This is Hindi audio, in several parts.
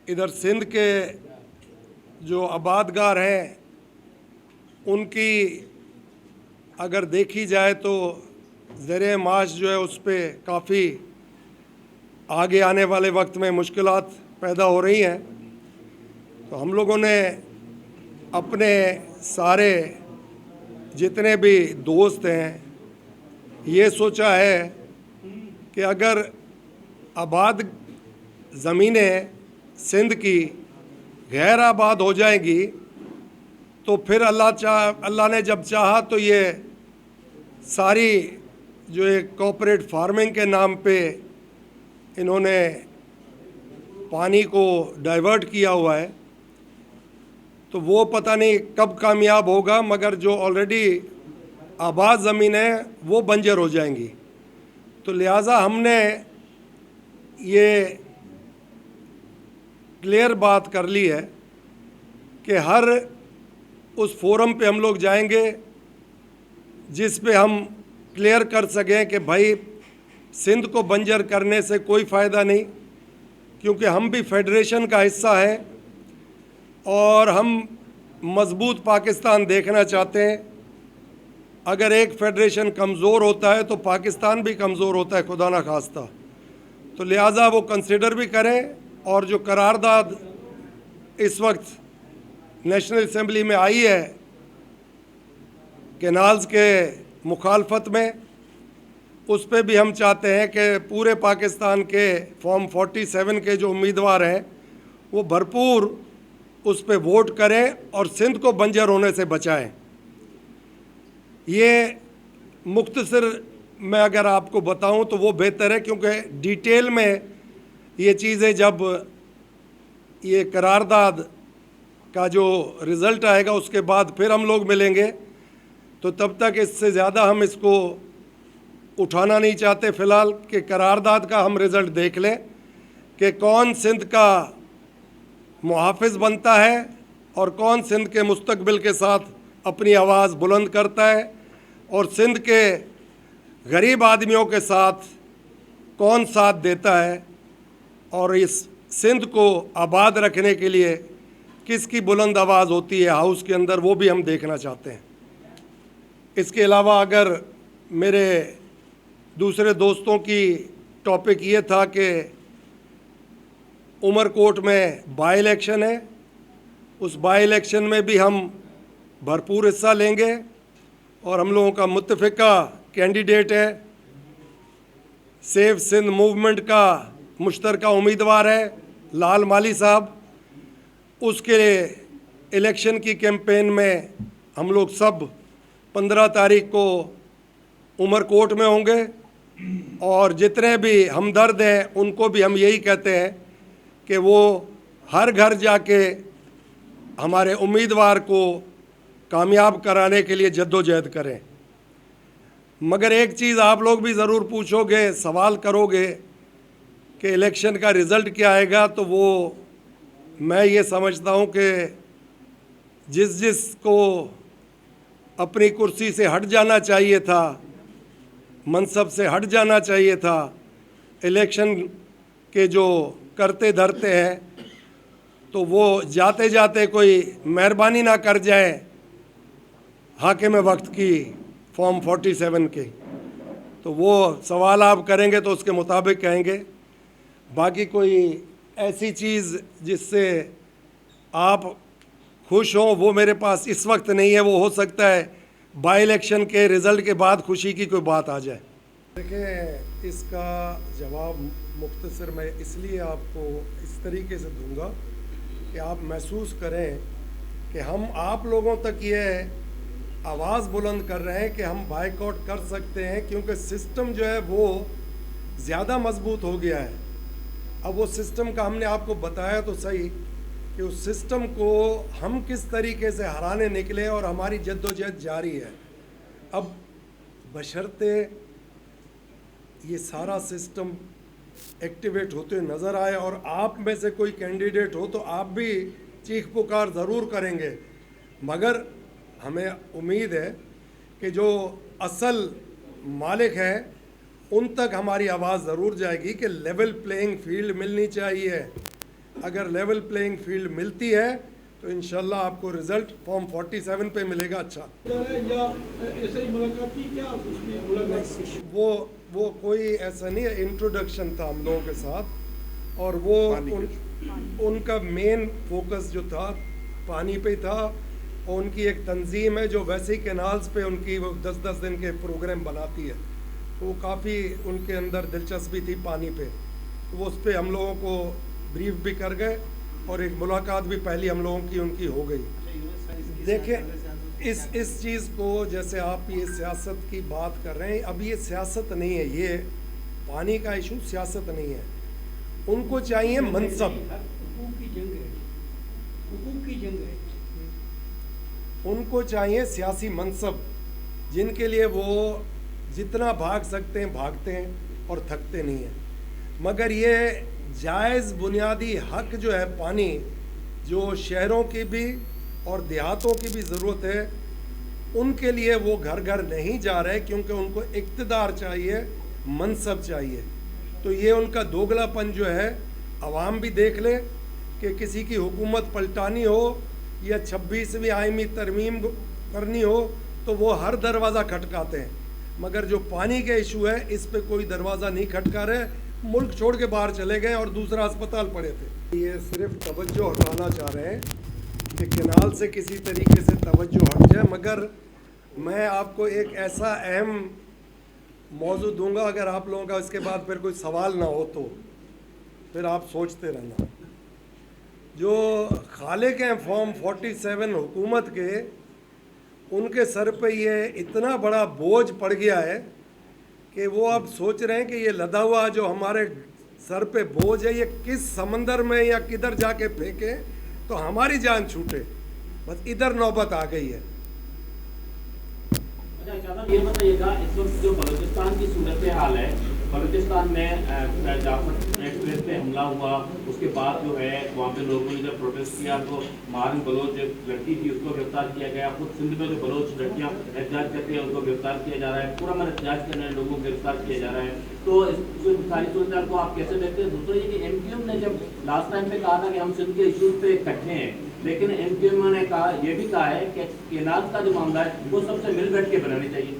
इधर सिंध के जो आबादगार हैं उनकी अगर देखी जाए तो ज़रिए माश जो है उस पर काफ़ी आगे आने वाले वक्त में मुश्किलात पैदा हो रही हैं। तो हम लोगों ने अपने सारे जितने भी दोस्त हैं ये सोचा है कि अगर आबाद ज़मीनें सिंध की गैर आबाद हो जाएंगी तो फिर अल्लाह ने जब चाहा तो ये सारी जो एक कॉर्पोरेट फार्मिंग के नाम पे इन्होंने पानी को डाइवर्ट किया हुआ है, तो वो पता नहीं कब कामयाब होगा, मगर जो ऑलरेडी आबाद ज़मीन है वो बंजर हो जाएंगी। तो लिहाजा हमने ये क्लियर बात कर ली है कि हर उस फोरम पे हम लोग जाएंगे जिस पे हम क्लियर कर सकें कि भाई सिंध को बंजर करने से कोई फ़ायदा नहीं, क्योंकि हम भी फेडरेशन का हिस्सा हैं और हम मजबूत पाकिस्तान देखना चाहते हैं। अगर एक फेडरेशन कमज़ोर होता है तो पाकिस्तान भी कमज़ोर होता है, खुदा ना खास्ता। तो लिहाजा वो कंसिडर भी करें, और जो करारदाद इस वक्त नेशनल असम्बली में आई है कैनाल्स के मुखालफत में, उस पे भी हम चाहते हैं कि पूरे पाकिस्तान के फॉर्म 47 के जो उम्मीदवार हैं वो भरपूर उस पे वोट करें और सिंध को बंजर होने से बचाएं। ये मुख्तसर मैं अगर आपको बताऊं तो वो बेहतर है, क्योंकि डिटेल में ये चीज़ें जब ये करारदाद का जो रिज़ल्ट आएगा उसके बाद फिर हम लोग मिलेंगे, तो तब तक इससे ज़्यादा हम इसको उठाना नहीं चाहते फ़िलहाल कि करारदाद का हम रिज़ल्ट देख लें कि कौन सिंध का मुहाफ़िज़ बनता है और कौन सिंध के मुस्तकबिल के साथ अपनी आवाज़ बुलंद करता है, और सिंध के गरीब आदमियों के साथ कौन साथ देता है, और इस सिंध को आबाद रखने के लिए किसकी बुलंद आवाज़ होती है हाउस के अंदर, वो भी हम देखना चाहते हैं। इसके अलावा अगर मेरे दूसरे दोस्तों की टॉपिक ये था कि उमरकोट में बाई इलेक्शन है, उस बाई इलेक्शन में भी हम भरपूर हिस्सा लेंगे, और हम लोगों का मुत्तफ़िका कैंडिडेट है, सेव सिंध मूवमेंट का मुश्तरका उम्मीदवार है लाल माली साहब। उसके इलेक्शन की कैंपेन में हम लोग सब 15 तारीख को उमरकोट में होंगे, और जितने भी हमदर्द हैं उनको भी हम यही कहते हैं कि वो हर घर जाके हमारे उम्मीदवार को कामयाब कराने के लिए जद्दोजहद करें। मगर एक चीज़ आप लोग भी ज़रूर पूछोगे, सवाल करोगे कि इलेक्शन का रिज़ल्ट क्या आएगा, तो वो मैं ये समझता हूँ कि जिस को अपनी कुर्सी से हट जाना चाहिए था, मनसब से हट जाना चाहिए था, इलेक्शन के जो करते धरते हैं, तो वो जाते जाते कोई मेहरबानी ना कर जाए हाकिम वक्त की फॉर्म 47 के, तो वो सवाल आप करेंगे तो उसके मुताबिक कहेंगे। बाकी कोई ऐसी चीज़ जिससे आप खुश हों वो मेरे पास इस वक्त नहीं है। वो हो सकता है बाई इलेक्शन के रिज़ल्ट के बाद खुशी की कोई बात आ जाए। देखिए, इसका जवाब मुख्तसर मैं इसलिए आपको इस तरीके से दूंगा कि आप महसूस करें कि हम आप लोगों तक ये आवाज़ बुलंद कर रहे हैं कि हम बाइकआउट कर सकते हैं, क्योंकि सिस्टम जो है वो ज़्यादा मजबूत हो गया है। अब वो सिस्टम का हमने आपको बताया तो सही कि उस सिस्टम को हम किस तरीके से हराने निकले, और हमारी जद्दोजहद जारी है। अब बशर्ते ये सारा सिस्टम एक्टिवेट होते नज़र आए और आप में से कोई कैंडिडेट हो तो आप भी चीख पुकार ज़रूर करेंगे, मगर हमें उम्मीद है कि जो असल मालिक हैं उन तक हमारी आवाज़ ज़रूर जाएगी कि लेवल प्लेइंग फील्ड मिलनी चाहिए। अगर लेवल प्लेइंग फील्ड मिलती है तो इंशाल्लाह आपको रिजल्ट फॉर्म 47 पे मिलेगा अच्छा। या ऐसे ही मुलाकात की क्या उसमें मुलाकात? वो कोई ऐसा नहीं है, इंट्रोडक्शन था हम लोगों के साथ, और वो उनका मेन फोकस जो था पानी पे था, और उनकी एक तंजीम है जो वैसे ही कैनाल्स पे उनकी वो 10-10 दिन के प्रोग्राम बनाती है, तो वो काफ़ी उनके अंदर दिलचस्पी थी पानी पे, तो वो उस पर हम लोगों को ब्रीफ भी कर गए और एक मुलाकात भी पहली हम लोगों की उनकी हो गई। देखें इस चीज़ को, जैसे आप ये सियासत की बात कर रहे हैं, अब ये सियासत नहीं है, ये पानी का इशू सियासत नहीं है। उनको चाहिए मनसब, हुकूक की जंग है, हुकूक की जंग है। उनको चाहिए सियासी मनसब, जिनके लिए वो जितना भाग सकते हैं भागते हैं और थकते नहीं हैं। मगर ये जायज़ बुनियादी हक जो है पानी, जो शहरों की भी और देहातों की भी ज़रूरत है, उनके लिए वो घर घर नहीं जा रहे, क्योंकि उनको इक़्तिदार चाहिए, मनसब चाहिए। तो ये उनका दोगलापन जो है अवाम भी देख ले कि किसी की हुकूमत पलटानी हो या 26वीं आईनी तरमीम करनी हो तो वो हर दरवाज़ा खटकाते हैं, मगर जो पानी के इशू है इस पे कोई दरवाज़ा नहीं खटका रहे। मुल्क छोड़ के बाहर चले गए और दूसरा अस्पताल पड़े थे। ये सिर्फ तवज्जो हटाना चाह रहे हैं कि कैनाल से किसी तरीके से तवज्जो हट जाए, मगर मैं आपको एक ऐसा अहम मौजू दूंगा, अगर आप लोगों का इसके बाद फिर कोई सवाल ना हो तो फिर आप सोचते रहना। जो खालिक हैं फॉर्म 47 हुकूमत के, उनके सर पे ये इतना बड़ा बोझ पड़ गया है कि वो अब सोच रहे हैं कि ये लदा हुआ जो हमारे सर पे बोझ है, ये किस समंदर में या किधर जाके फेंके तो हमारी जान छूटे, बस इधर नौबत आ गई है। अच्छा, ये बताइएगा, इस वक्त जो बलूचिस्तान की सूरत हाल है, बलूचिस्तान में जाफर एक्सप्रेस पे हमला हुआ, उसके बाद जो है वहाँ पे लोगों ने जब प्रोटेस्ट किया तो मारिन बलोच एक लड़की थी उसको गिरफ्तार किया गया। खुद सिंध में जो बलोच लड़कियाँ एहतजाज करती हैं उनको गिरफ्तार किया जा रहा है, पूरा मन एहतजाज करने वाले लोगों को गिरफ्तार किया जा रहा है। तो इस सारी सूरत को आप कैसे देखते हैं? दूसरा ये कि MQM ने जब लास्ट टाइम पे कहा था कि हम सिंध के इशूज पे इकट्ठे हैं, लेकिन MQM ने कहा, ये भी कहा है कि केनाल का जो मामला है वो सबसे मिल बैठ के बनानी चाहिए।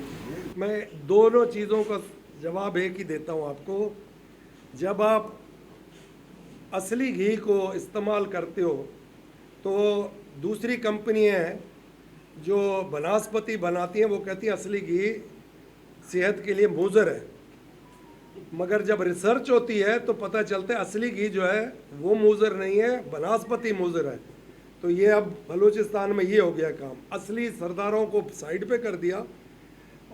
मैं दोनों चीज़ों का जवाब एक ही देता हूँ आपको। जब आप असली घी को इस्तेमाल करते हो तो दूसरी कंपनियां हैं जो बनास्पति बनाती हैं, वो कहती हैं असली घी सेहत के लिए मुज़र है, मगर जब रिसर्च होती है तो पता चलता है असली घी जो है वो मुज़र नहीं है, बनास्पति मुज़र है। तो ये अब बलूचिस्तान में ये हो गया काम, असली सरदारों को साइड पे कर दिया,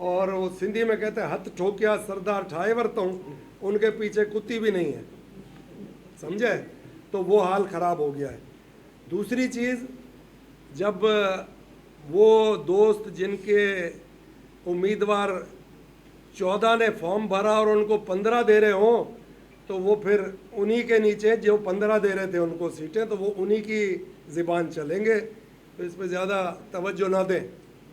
और वो सिंधी में कहते हैं हथ ठोकिया सरदार ठाए वरतों, उनके पीछे कुत्ती भी नहीं है, समझे? तो वो हाल ख़राब हो गया है। दूसरी चीज़, जब वो दोस्त जिनके उम्मीदवार 14 ने फॉर्म भरा और उनको 15 दे रहे हों, तो वो फिर उन्हीं के नीचे जो 15 दे रहे थे उनको सीटें, तो वो उन्हीं की ज़बान चलेंगे। तो इस पर ज़्यादा तवज्जो ना दें।